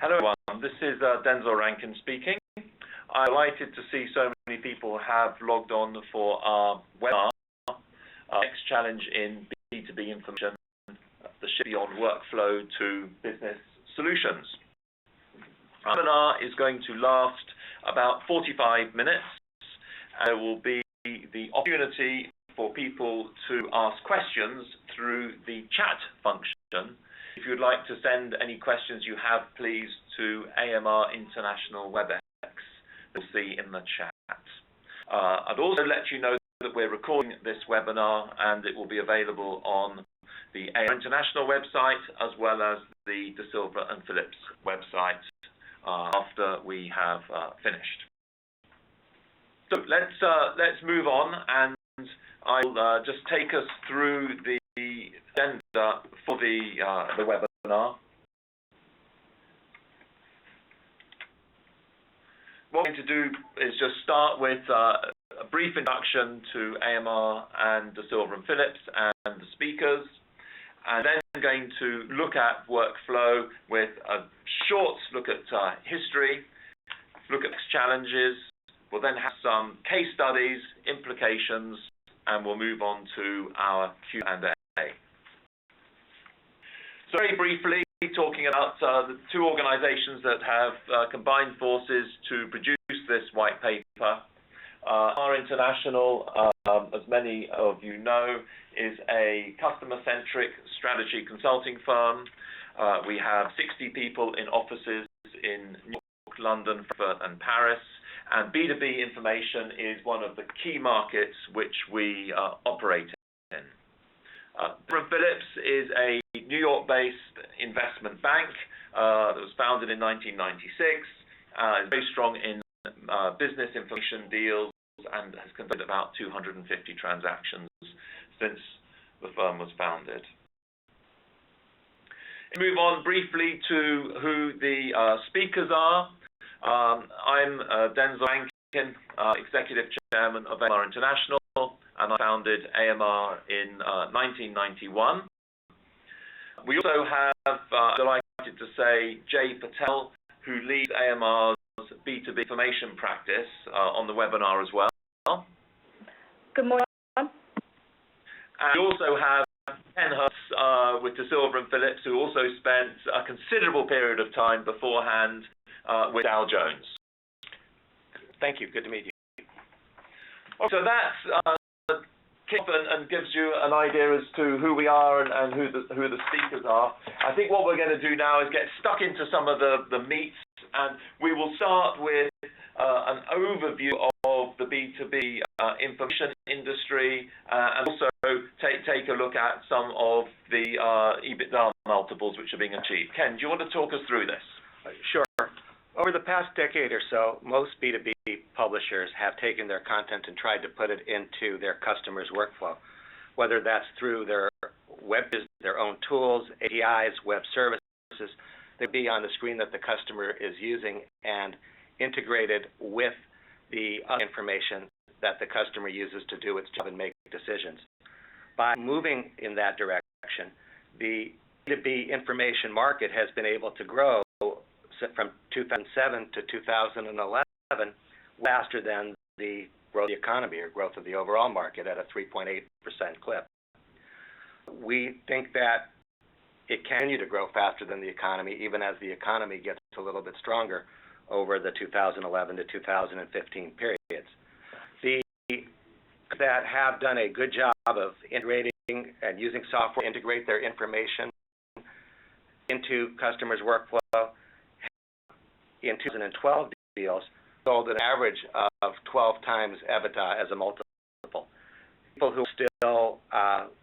Hello everyone, this is Denzel Rankin speaking. I'm delighted to see so many people have logged on for our webinar, Next Challenge in B2B Information, the shift beyond workflow to business solutions. Our webinar is going to last about 45 minutes, and there will be the opportunity for people to ask questions through the chat function. If you would like to send any questions you have, please, to AMR International WebEx. You'll see in the chat. I'd also let you know that we're recording this webinar and it will be available on the AMR International website as well as the Desilva Philips website after we have finished. So let's move on, and I'll just take us through the agenda for the webinar. What we're going to do is just start with a brief introduction to AMR and Desilva Philips and the speakers, and then going to look at workflow with a short look at history, look at challenges. We'll then have some case studies, implications, and we'll move on to our Q&A. So very briefly, talking about the two organizations that have combined forces to produce this white paper. AMR International, as many of you know, is a customer-centric strategy consulting firm. We have 60 people in offices in New York, London, Frankfurt, and Paris. And B2B information is one of the key markets which we operate in. Desilva Philips is a New York-based investment bank that was founded in 1996. Is very strong in business information deals and has conducted about 250 transactions since the firm was founded. Move on briefly to who the speakers are. I'm Denzel Rankin, Executive Chairman of AMR International, and I founded AMR in 1991. We also have, delighted to say, Jay Patel, who leads AMR's B2B information practice on the webinar as well. Good morning. And we also have Ken Hurst with Desilva Philips, who also spent a considerable period of time beforehand with Dow Jones. Thank you. Good to meet you. So that's kicks off and gives you an idea as to who we are and who the speakers are. I think what we're going to do now is get stuck into some of the meat, and we will start with an overview of the B2B information industry, and also take a look at some of the EBITDA multiples which are being achieved. Ken, do you want to talk us through this? Sure. Over the past decade or so, most B2B publishers have taken their content and tried to put it into their customers' workflow, whether that's through their web, their own tools, APIs, web services. They'd be on the screen that the customer is using and integrated with the other information that the customer uses to do its job and make decisions. By moving in that direction, the B2B information market has been able to grow from 2007 to 2011 faster than the growth of the economy or growth of the overall market at a 3.8% clip. We think that it can continue to grow faster than the economy, even as the economy gets a little bit stronger over the 2011 to 2015 periods. The that have done a good job of integrating and using software to integrate their information into customers' workflow in 2012 deals sold an average of 12 times EBITDA as a multiple. People who are still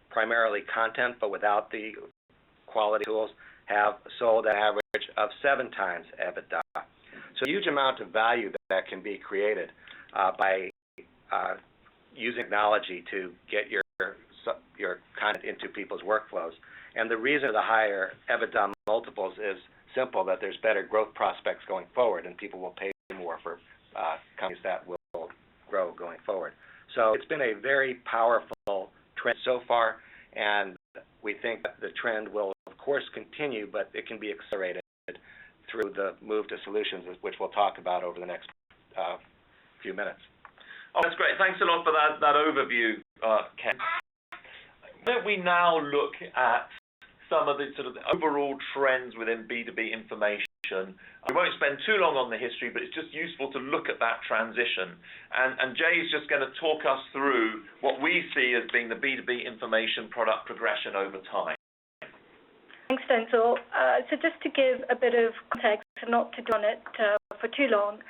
primarily content but without the quality tools have sold an average of 7 times EBITDA. So a huge amount of value that can be created by using technology to get your content into people's workflows. And the reason for the higher EBITDA multiples is simple, that there's better growth prospects going forward, and people will pay more for companies that will grow going forward. So it's been a very powerful trend so far, and we think that the trend will, of course, continue, but it can be accelerated through the move to solutions, which we'll talk about over the next few minutes. Oh, that's great. Thanks a lot for that overview, Ken. Why don't we now look at some of the sort of the overall trends within B2B information? We won't spend too long on the history, but it's just useful to look at that transition. And Jay's just going to talk us through what we see as being the B2B information product progression over time. Thanks, Denzel. So just to give a bit of context, and not to dwell on it for too long,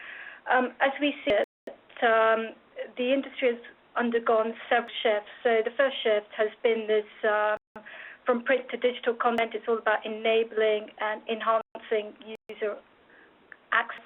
as we see it, the industry has undergone several shifts. So the first shift has been this from print to digital content. It's all about enabling and enhancing user access.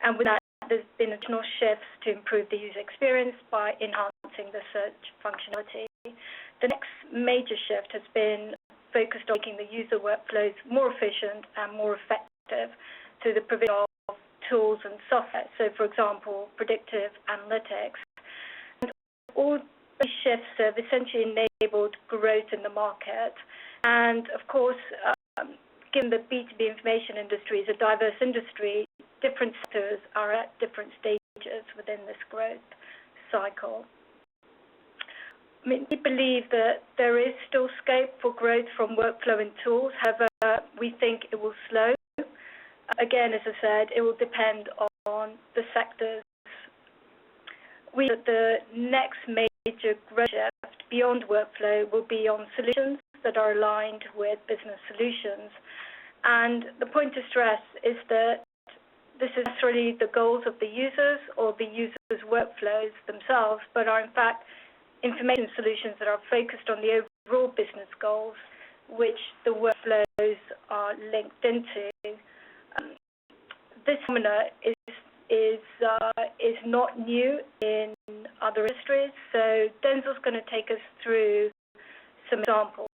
And with that, there's been additional shifts to improve the user experience by enhancing the search functionality. The next major shift has been focused on making the user workflows more efficient and more effective through the provision of tools and software. So, for example, predictive analytics. And all these shifts have essentially enabled growth in the market. And, of course, given the B2B information industry is a diverse industry, different sectors are at different stages within this growth cycle. I mean, we believe that there is still scope for growth from workflow and tools. However, we think it will slow. Again, as I said, it will depend on the sectors. We think that the next major growth shift beyond workflow will be on solutions that are aligned with business solutions. And the point to stress is that this is not necessarily the goals of the users or the users' workflows themselves, but are in fact information solutions that are focused on the overall business goals, which the workflows are linked into. This phenomena is not new in other industries. So Denzel's going to take us through some examples.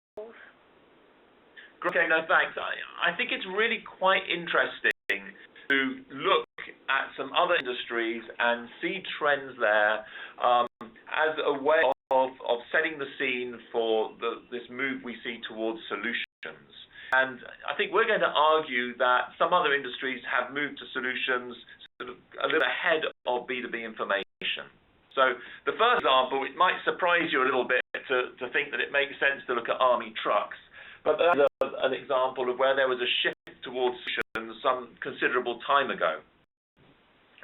Okay, no, thanks. I think it's really quite interesting to look at some other industries and see trends there as a way of setting the scene for this move we see towards solutions. And I think we're going to argue that some other industries have moved to solutions sort of a little ahead of B2B information. So the first example, it might surprise you a little bit to think that it makes sense to look at army trucks, but that's an example of where there was a shift towards solutions some considerable time ago.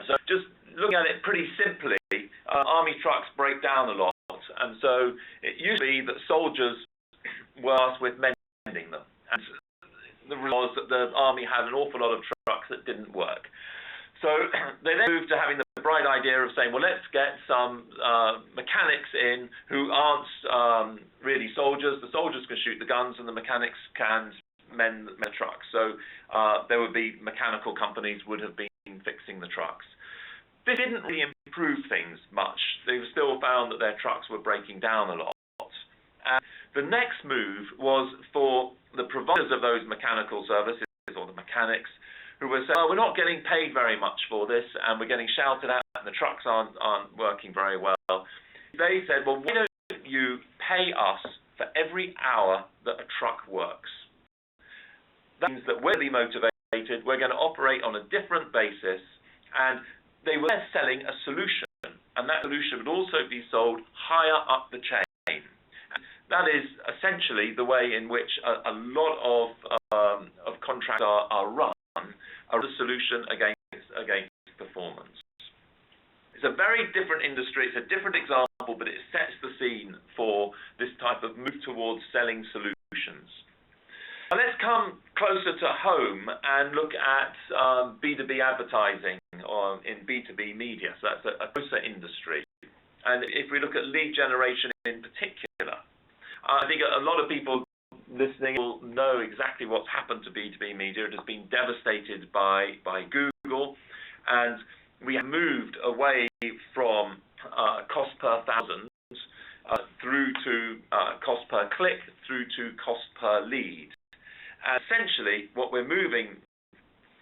So just looking at it pretty simply, army trucks break down a lot, and so it used to be that soldiers were tasked with mending them. And the result was that the army had an awful lot of trucks that didn't work. So they then moved to having the bright idea of saying, well, let's get some mechanics in who aren't really soldiers. The soldiers can shoot the guns and the mechanics can mend the trucks. So there would be mechanical companies would have been fixing the trucks. This didn't really improve things much. They still found that their trucks were breaking down a lot. And the next move was for the providers of those mechanical services, or the mechanics, who were saying, well, we're not getting paid very much for this, and we're getting shouted at, and the trucks aren't working very well. They said, well, why don't you pay us for every hour that a truck works? That means that we're really motivated, we're going to operate on a different basis, and they were selling a solution, and that solution would also be sold higher up the chain. That is essentially the way in which a lot of contracts are run, a solution against performance. It's a very different industry, it's a different example, but it sets the scene for this type of move towards selling solutions. Now let's come closer to home and look at B2B advertising in B2B media. So that's a closer industry. And if we look at lead generation in particular, I think a lot of people listening will know exactly what's happened to B2B media. It has been devastated by Google, and we have moved away from cost per thousand through to cost per click, through to cost per lead. And essentially, what we're moving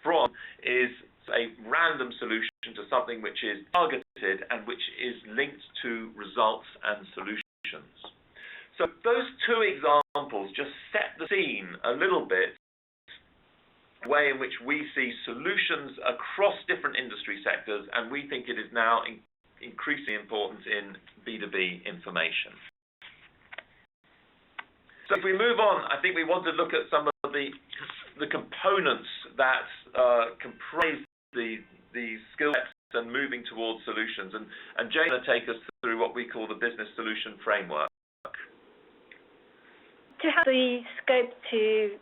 from is a random solution to something which is targeted and which is linked to results and solutions. So those two examples just set the scene a little bit way in which we see solutions across different industry sectors, and we think it is now increasingly important in B2B information. So if we move on, I think we want to look at some of the components that comprise the skill sets and moving towards solutions. And Jane will take us through what we call the business solution framework. To have the scope to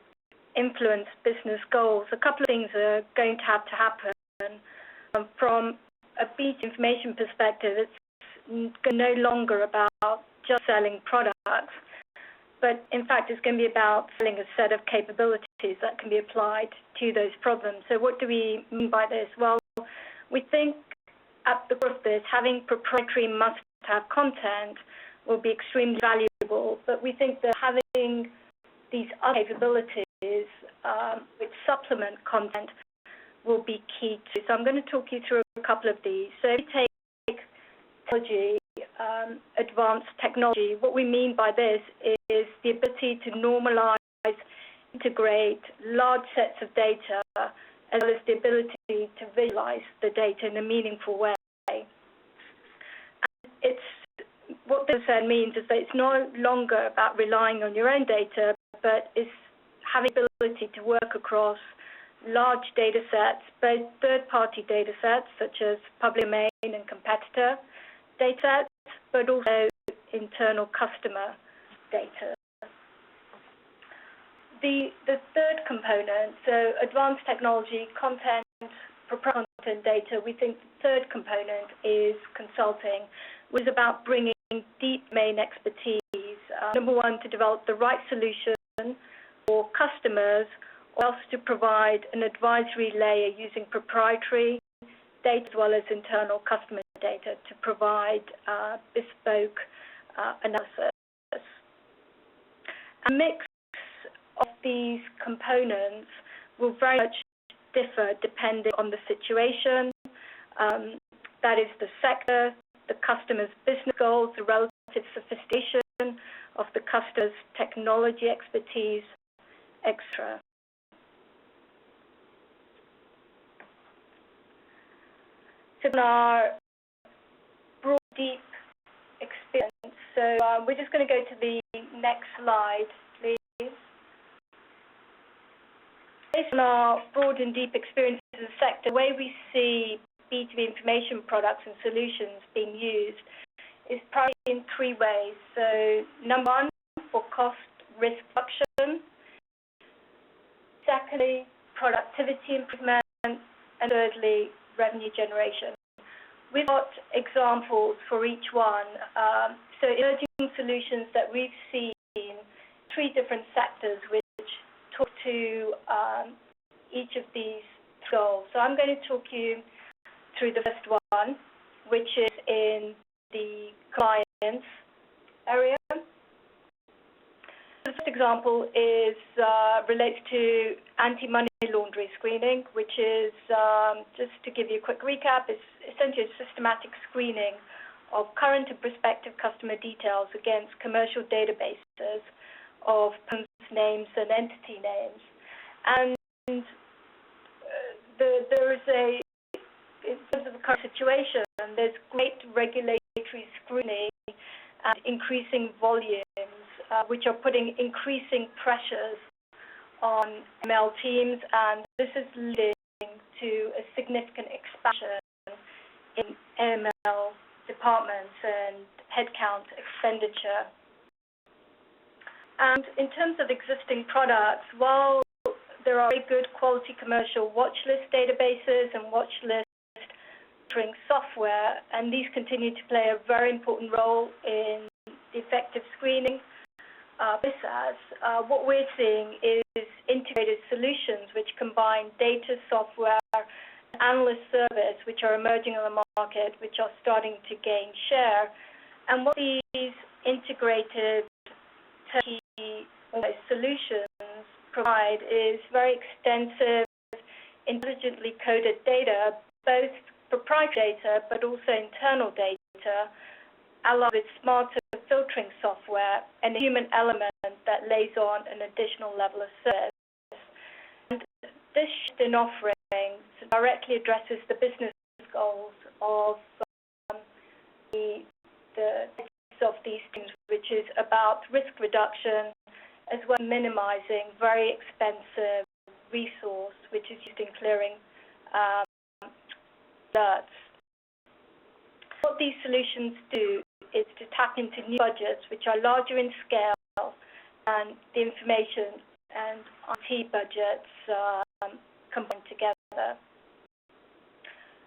influence business goals, a couple of things are going to happen. From a B2B information perspective, it's no longer about just selling products, but in fact it's going to be about selling a set of capabilities that can be applied to those problems. So what do we mean by this? Well, we think at the core of this, having proprietary must-have content will be extremely valuable, but we think that having these other capabilities which supplement content will be key too. So I'm going to talk you through a couple of these. So if you take technology, advanced technology, what we mean by this is the ability to normalize, integrate large sets of data, as well as the ability to visualize the data in a meaningful way. And what this then means is that it's no longer about relying on your own data, but it's having the ability to work across large data sets, both third-party data sets, such as public domain and competitor data sets, but also internal customer data. The third component, so advanced technology, content, proprietary content data, we think the third component is consulting, which is about bringing deep domain expertise. Number one, to develop the right solution for customers, or else to provide an advisory layer using proprietary data as well as internal customer data to provide bespoke analysis. A mix of these components will very much differ depending on the situation, that is the sector, the customer's business goals, the relative sophistication of the customer's technology expertise, etc. So in our broad, deep experience, so we're just going to go to the next slide, please. Based on our broad and deep experience in the sector, the way we see B2B information products and solutions being used is primarily in three ways. So number one, for cost risk reduction. Secondly, productivity improvement. And thirdly, revenue generation. We've got examples for each one. So emerging solutions that we've seen, three different sectors which talk to each of these goals. So I'm going to talk you through the first one, which is in the compliance area. The first example is relates to anti-money laundering screening, which is, just to give you a quick recap, is essentially a systematic screening of current and prospective customer details against commercial databases of names and entity names. And there is in terms of the current situation, there's great regulatory scrutiny and increasing volumes, which are putting increasing pressures on ML teams, and this is leading to a significant expansion in AML departments and headcount expenditure. And in terms of existing products, while there are very good quality commercial watch list databases and watch list monitoring software, and these continue to play a very important role in the effective screening, what we're seeing is integrated solutions which combine data, software, and analyst service, which are emerging on the market, which are starting to gain share. And what these integrated solutions provide is very extensive, intelligently coded data, both proprietary data but also internal data, along with smarter filtering software and a human element that lays on an additional level of service. And this shift in offerings directly addresses the business goals of the of these teams, which is about risk reduction as well as minimizing very expensive resource which is used in clearing alerts. What these solutions do is to tap into new budgets which are larger in scale and the information and IT budgets combined together.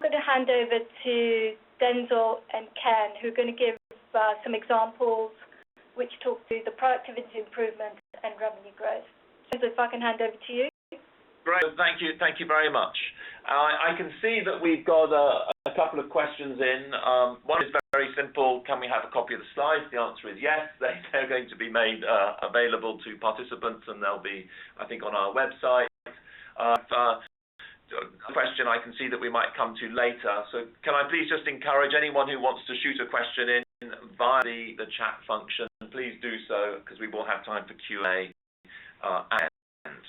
I'm going to hand over to Denzel and Ken, who are going to give some examples which talk to the productivity improvement and revenue growth. Denzel, if I can hand over to you. Great, thank you very much. I can see that we've got a couple of questions in. One is very simple. Can we have a copy of the slides? The answer is yes. They're going to be made available to participants, and they'll be, I think, on our website. A question I can see that we might come to later. So can I please just encourage anyone who wants to shoot a question in via the chat function, please do so, because we will have time for Q&A at the end.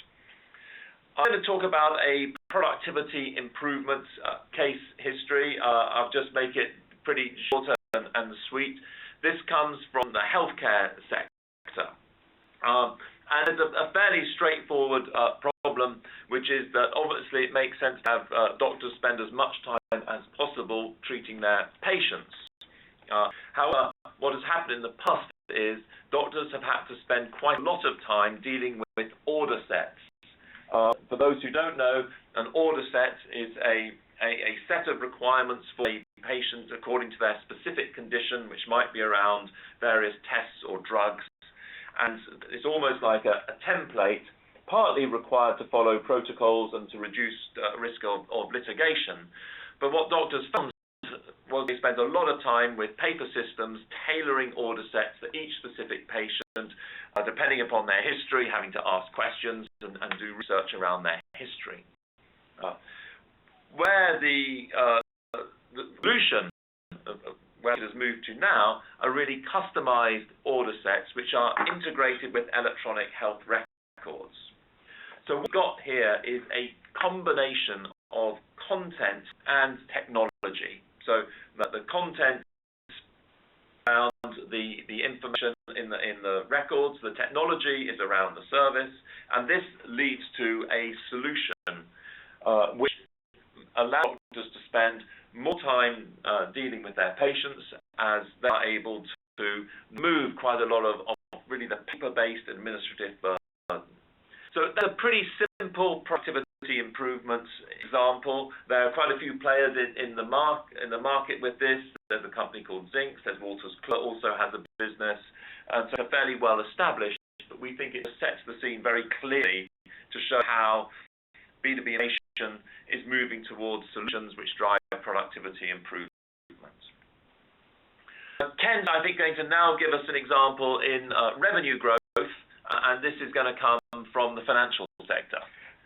I'm going to talk about a productivity improvement case history. I'll just make it pretty short and sweet. This comes from the healthcare sector. And it's a fairly straightforward problem, which is that obviously it makes sense to have doctors spend as much time as possible treating their patients. However, what has happened in the past is doctors have had to spend quite a lot of time dealing with order sets. For those who don't know, an order set is a set of requirements for a patient according to their specific condition, which might be around various tests or drugs. And it's almost like a template, partly required to follow protocols and to reduce risk of litigation. But what doctors found was they spent a lot of time with paper systems tailoring order sets for each specific patient, depending upon their history, having to ask questions and do research around their history. Where the solution where it has moved to now are really customized order sets which are integrated with electronic health records. So what we've got here is a combination of content and technology. So the content around the information in the records, the technology is around the service, and this leads to a solution which allows doctors to spend more time dealing with their patients as they are able to move quite a lot of really the paper-based administrative burden. So that's a pretty simple productivity improvements example. There are quite a few players in the market with this. There's a company called Zinc. There's Wolters Kluwer also has a business, and so they're fairly well established. But we think it sets the scene very clearly to show how B2B innovation is moving towards solutions which drive productivity improvement. Ken's, I think, going to now give us an example in revenue growth, and this is going to come from the financial sector.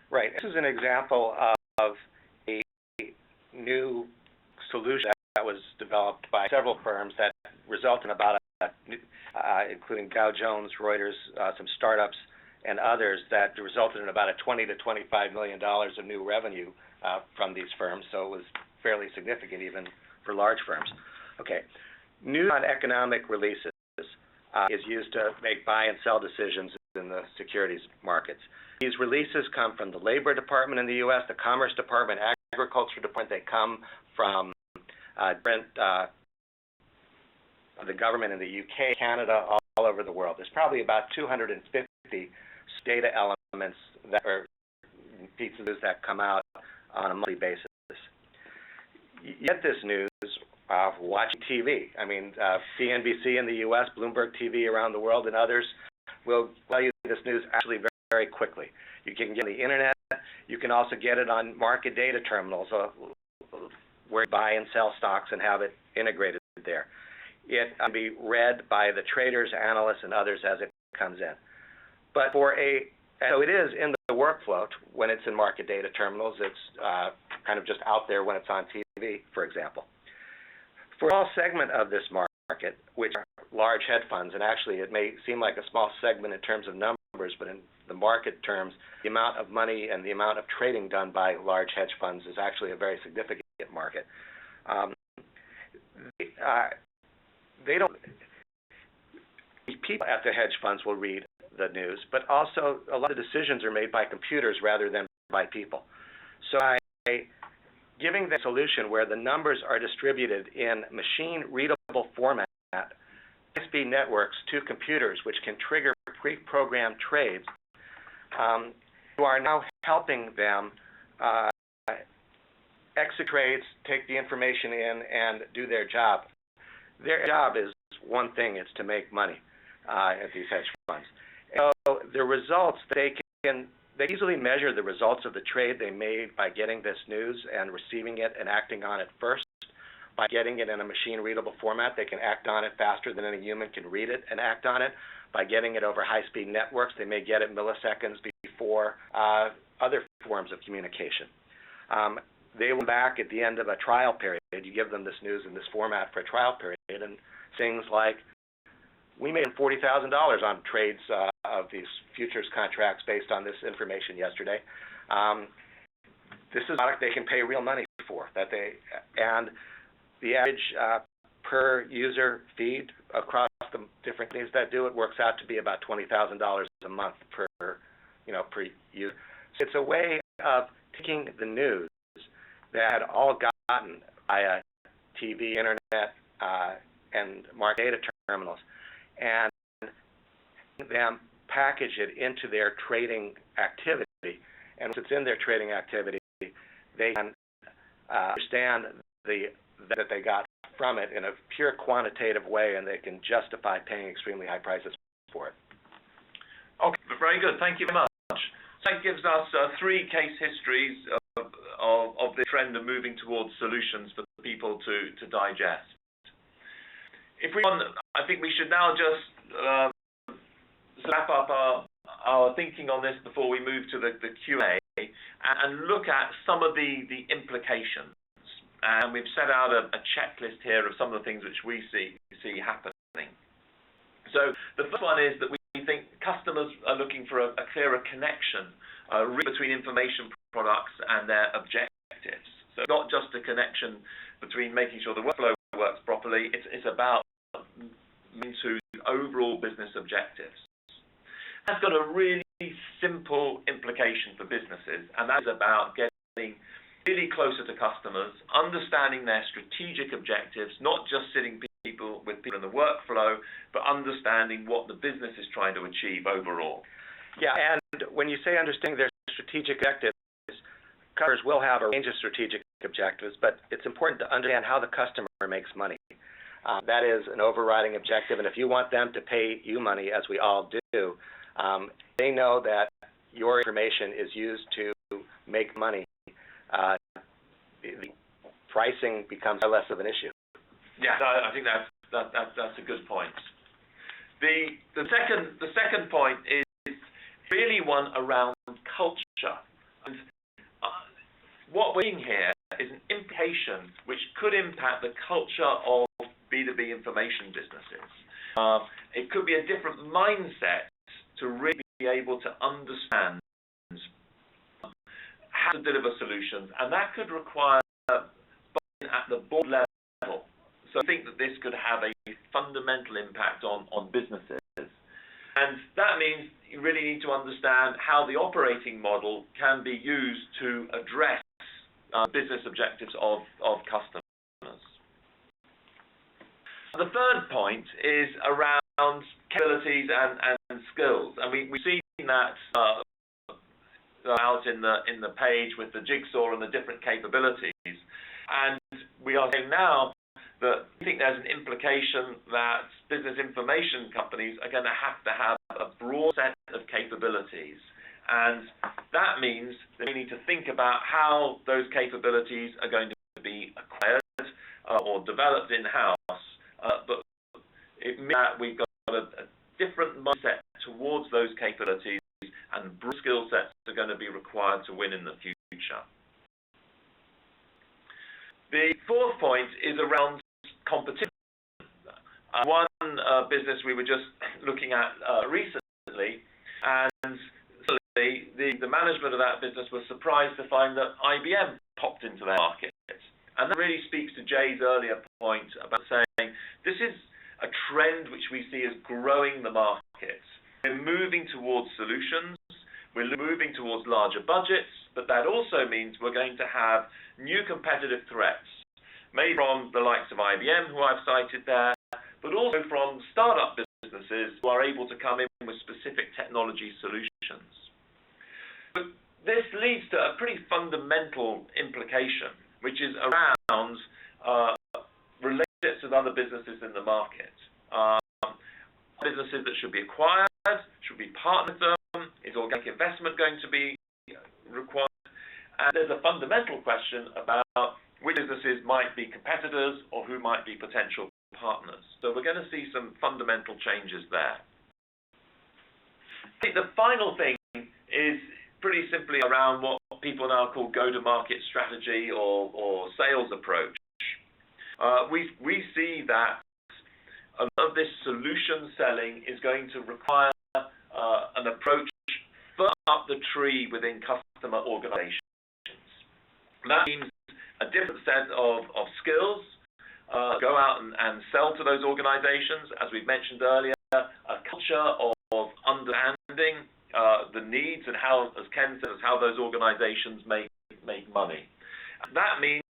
Right. This is an example of a new solution that was developed by several firms that result in about, including Dow Jones, Reuters, some startups, and others, that resulted in about a $20 to $25 million of new revenue from these firms. So it was fairly significant even for large firms. Okay. News on economic releases is used to make buy and sell decisions in the securities markets. These releases come from the Labor Department in the U.S., the Commerce Department, Agriculture Department. They come from the government in the U.K., Canada, all over the world. There's probably about 250 data elements that are pieces that come out on a monthly basis. You get this news watching TV. I mean, CNBC in the U.S., Bloomberg TV around the world, and others will tell you this news actually very, very quickly. You can get it on the internet. You can also get it on market data terminals where you buy and sell stocks and have it integrated there. It can be read by the traders, analysts, and others as it comes in. But so it is in the workflow when it's in market data terminals. It's kind of just out there when it's on TV, for example. For a small segment of this market, which are large hedge funds, and actually it may seem like a small segment in terms of numbers, but in the market terms, the amount of money and the amount of trading done by large hedge funds is actually a very significant market. They don't. People at the hedge funds will read the news, but also a lot of decisions are made by computers rather than by people. So by giving the solution where the numbers are distributed in machine-readable format, high-speed networks to computers, which can trigger pre-programmed trades, you are now helping them execute trades, take the information in, and do their job. Their job is one thing: it's to make money at these hedge funds. So the results, they easily measure the results of the trade they made by getting this news and receiving it and acting on it first. By getting it in a machine-readable format, they can act on it faster than any human can read it and act on it. By getting it over high-speed networks, they may get it milliseconds before other forms of communication. They will back at the end of a trial period. You give them this news in this format for a trial period, and things like, we made $40,000 on trades of these futures contracts based on this information yesterday. This is a product they can pay real money for. And the average per user feed across the different things that do it works out to be about $20,000 a month per user. So it's a way of taking the news that had all gotten via TV, internet, and market data terminals, and them package it into their trading activity. And once it's in their trading activity, they can understand that they got from it in a pure quantitative way, and they can justify paying extremely high prices for it. Okay, very good. Thank you very much. So that gives us 3 case histories of the trend of moving towards solutions for people to digest. I think we should now just wrap up our thinking on this before we move to the Q&A and look at some of the implications. And we've set out a checklist here of some of the things which we see happening. So the first one is that we think customers are looking for a clearer connection between information products and their objectives. So not just a connection between making sure the workflow works properly, it's about into overall business objectives. That's got a really simple implication for businesses, and that's about getting really closer to customers, understanding their strategic objectives, not just sitting with people in the workflow, but understanding what the business is trying to achieve overall. Yeah, and when you say understanding their strategic objectives, customers will have a range of strategic objectives, but it's important to understand how the customer makes money. That is an overriding objective, and if you want them to pay you money, as we all do, they know that your information is used to make money. The pricing becomes less of an issue. Yeah, I think that's a good point. The second point is really one around culture. And what we're seeing here is an implication which could impact the culture of B2B information businesses. It could be a different mindset to really be able to understand how to deliver solutions, and that could require buy-in at the board level. So I think that this could have a fundamental impact on businesses. And that means you really need to understand how the operating model can be used to address business objectives of customers. The third point is around capabilities and skills. And we've seen that out in the page with the jigsaw and the different capabilities. And we are saying now that we think there's an implication that business information companies are going to have a broad set of capabilities. And that means that we need to think about how those capabilities are going to be acquired or developed in-house. But it means that we've got a different mindset towards those capabilities, and broad skill sets are going to be required to win in the future. The fourth point is around competition. One business we were just looking at recently, and Interestingly, the management of that business was surprised to find that IBM popped into their market. And that really speaks to Jay's earlier point about saying this is a trend which we see as growing the market. We're moving towards solutions, we're moving towards larger budgets, but that also means we're going to have new competitive threats, made from the likes of IBM, who I've cited there, but also from startup businesses who are able to come in with specific technology solutions. But this leads to a pretty fundamental implication, which is around relationships with other businesses in the market. Businesses that should be acquired, should be partnered with them, is organic investment going to be required? And there's a fundamental question about which businesses might be competitors or who might be potential partners. So we're going to see some fundamental changes there. I think the final thing is pretty simply around what people now call go-to-market strategy or sales approach. We see that a lot of this solution selling is going to require an approach further up the tree within customer organizations. That means a different set of skills, go out and sell to those organizations, as we've mentioned earlier, a culture of understanding the needs and how, as Ken says, how those organizations make money. That means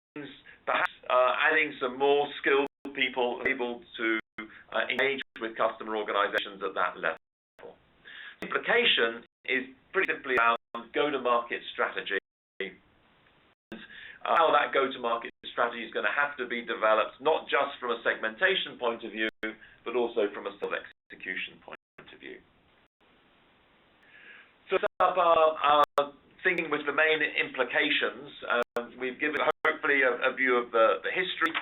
perhaps adding some more skilled people able to engage with customer organizations at that level. The implication is pretty simply around go-to-market strategy. How that go-to-market strategy is going to have to be developed, not just from a segmentation point of view, but also from a self-execution point of view. So up our thinking with the main implications, we've given hopefully a view of the history,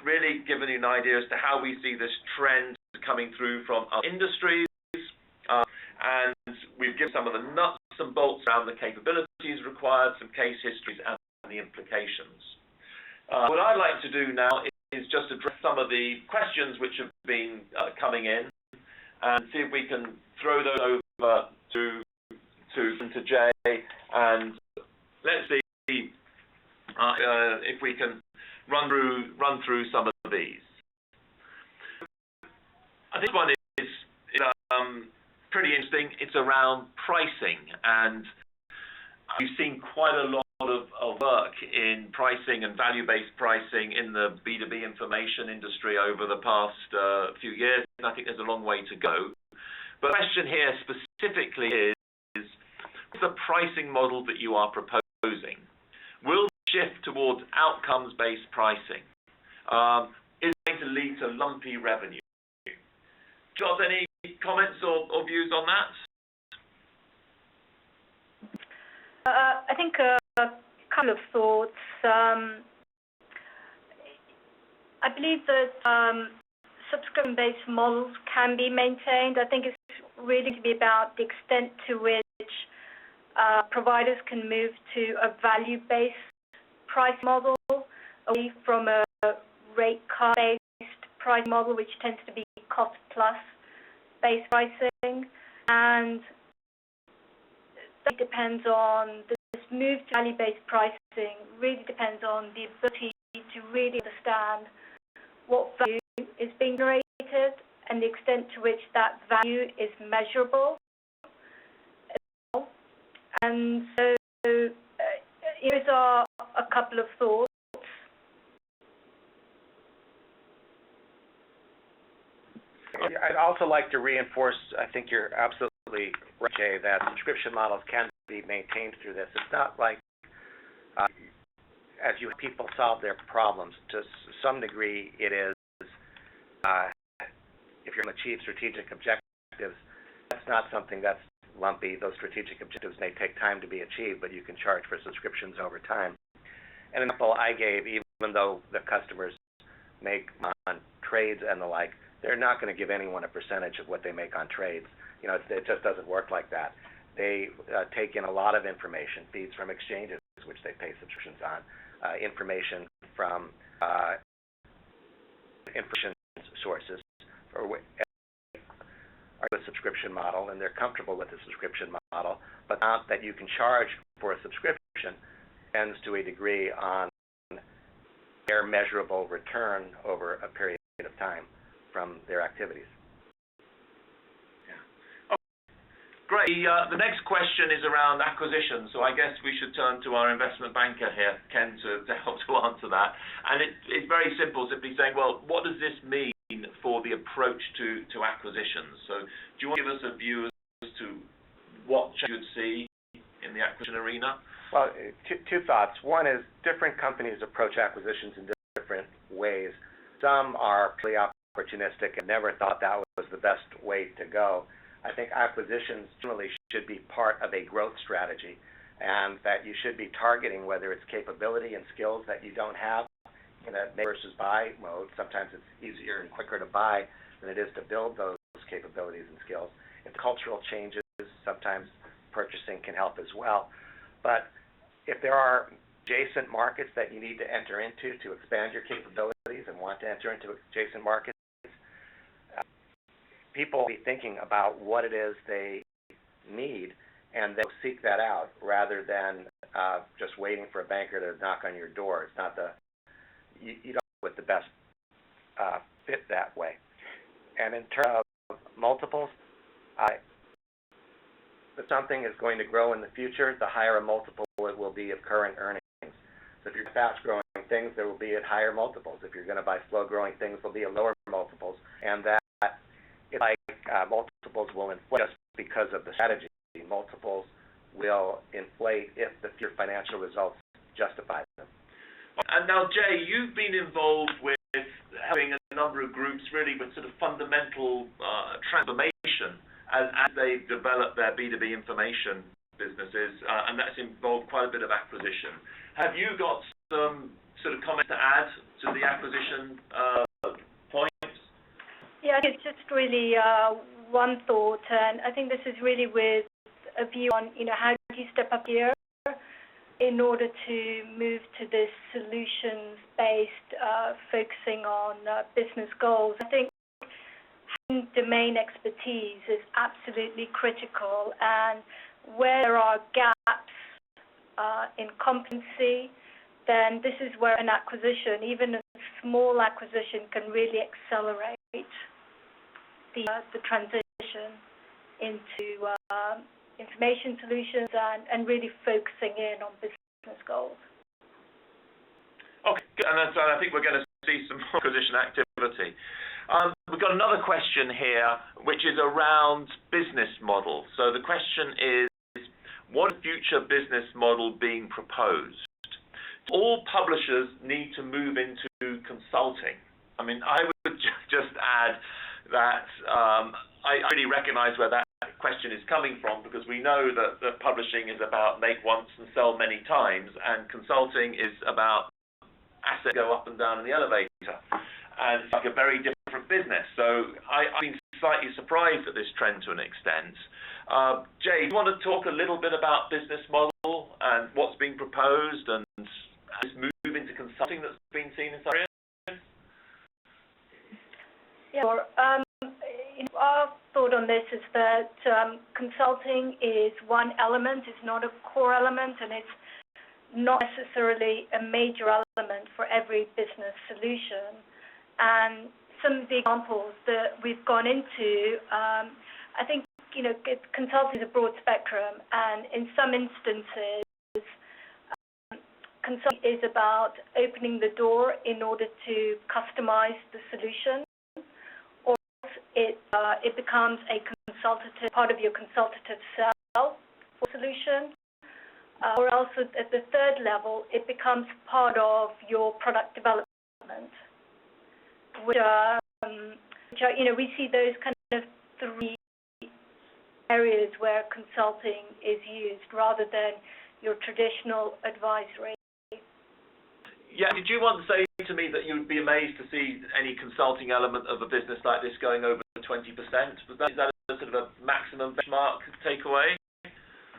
really given you an idea as to how we see this trend coming through from our industries, and we've given some of the nuts and bolts around the capabilities required, some case histories, and the implications. What I'd like to do now is just address some of the questions which have been coming in and see if we can throw those over to Jay, and let's see if we can run through some of these. I think one is pretty interesting. It's around pricing, and we've seen quite a lot of work in pricing and value-based pricing in the B2B information industry over the past few years, and I think there's a long way to go. But the question here specifically is the pricing model that you are proposing will shift towards outcomes-based pricing. Is it going to lead to lumpy revenue? Got any comments or views on that? I think a couple of thoughts. I believe that subscription-based models can be maintained. I think it's really to be about the extent to which providers can move to a value-based price model away from a rate card-based price model, which tends to be cost-plus based pricing. And that depends on this move to value-based pricing, really depends on the ability to really understand what value is being generated and the extent to which that value is measurable. And so here's a couple of thoughts. I'd also like to reinforce, I think you're absolutely right, Jay, that subscription models can be maintained through this. It's not like as you people solve their problems. To some degree, it is if you're going to achieve strategic objectives, that's not something that's lumpy. Those strategic objectives may take time to be achieved, but you can charge for subscriptions over time. An example I gave, even though the customers make on trades and the like, they're not going to give anyone a percentage of what they make on trades. You know, it just doesn't work like that. They take in a lot of information, feeds from exchanges, which they pay subscriptions on, information from information sources. are a subscription model and they're comfortable with the subscription model, but not that you can charge for a subscription depends to a degree on their measurable return over a period of time from their activities. Great. The next question is around acquisition. So I guess we should turn to our investment banker here, Ken, to help to answer that. And it's very simple, simply saying, well, what does this mean for the approach to acquisitions? So do you want to give us a view as to what you would see in the acquisition arena? Well, two thoughts. One is different companies approach acquisitions in different ways. Some are purely opportunistic and never thought that was the best way to go. I think acquisitions generally should be part of a growth strategy, and that you should be targeting whether it's capability and skills that you don't have in a make versus buy mode. Sometimes it's easier and quicker to buy than it is to build those capabilities and skills. If cultural changes, sometimes purchasing can help as well. But if there are adjacent markets that you need to enter into to expand your capabilities and want to enter into adjacent markets, people will be thinking about what it is they need, and they'll seek that out rather than just waiting for a banker to knock on your door. It's not you don't know what the best fit that way. And in terms of multiples, if something is going to grow in the future, the higher a multiple it will be of current earnings. So if you're fast-growing things, there will be at higher multiples. If you're going to buy slow-growing things, they'll be at lower multiples. And that it's like multiples will inflate just because of the strategy. Multiples will inflate if your financial results justify them. And now, Jay, you've been involved with helping a number of groups really with sort of fundamental transformation as they develop their B2B information businesses, and that's involved quite a bit of acquisition. Have you got some sort of comment to add to the acquisition points? Yeah, it's just really one thought, and I think this is really with a view on, how do you step up here in order to move to this solutions-based, focusing on business goals. I think having domain expertise is absolutely critical, and where there are gaps in competency, then this is where an acquisition, even a small acquisition, can really accelerate the transition into information solutions and really focusing in on business goals. Okay, and I think we're going to see some more acquisition activity. We've got another question here, which is around business model. So the question is, what future business model being proposed? All publishers need to move into consulting. I mean, I would just add that I really recognize where that question is coming from, because we know that publishing is about make once and sell many times, and consulting is about assets go up and down in the elevator. And it's like a very different business. So I've been slightly surprised at this trend to an extent. Jay, do you want to talk a little bit about business model and what's being proposed and this move into consulting that's been seen in some areas? Yeah, our thought on this is that consulting is one element, it's not a core element, and it's not necessarily a major element for every business solution. And some of the examples that we've gone into, I think, consulting is a broad spectrum, and in some instances, consulting is about opening the door in order to customize the solution, or it becomes a consultative part of your consultative sell for solution, or else at the third level, it becomes part of your product development, which are, we see those kind of three areas where consulting is used rather than your traditional advisory. Yeah, did you want to say to me that you would be amazed to see any consulting element of a business like this going over 20%? Is that a sort of a maximum benchmark takeaway?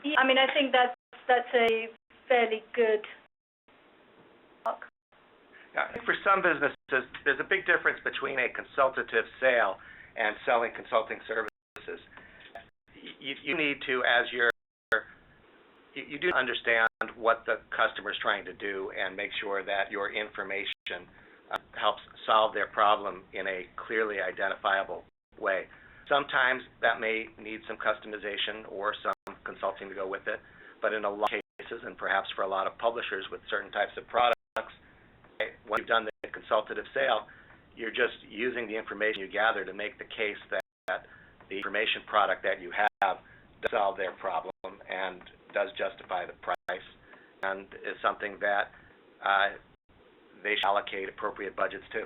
Yeah, I think that's a fairly good mark. Yeah, for some businesses, there's a big difference between a consultative sale and selling consulting services. you need to, you do understand what the customer is trying to do and make sure that your information helps solve their problem in a clearly identifiable way. Sometimes that may need some customization or some consulting to go with it, but in a lot of cases, and perhaps for a lot of publishers with certain types of products, when you've done the consultative sale, you're just using the information you gather to make the case that the information product that you have does solve their problem and does justify the price and is something that they should allocate appropriate budgets to.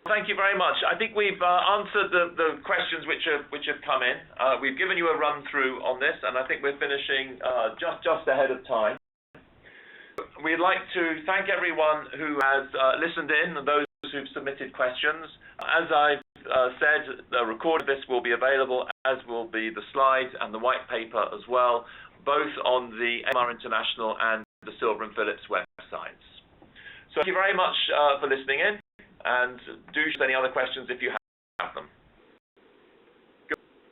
Thank you very much. I think we've answered the questions which have come in. We've given you a run through on this, and I think we're finishing just ahead of time. We'd like to thank everyone who has listened in and those who've submitted questions. As I've said, the recording of this will be available, as will be the slides and the white paper as well, both on the AMR International and the Desilva Philips websites. So thank you very much for listening in, and do shoot any other questions if you have.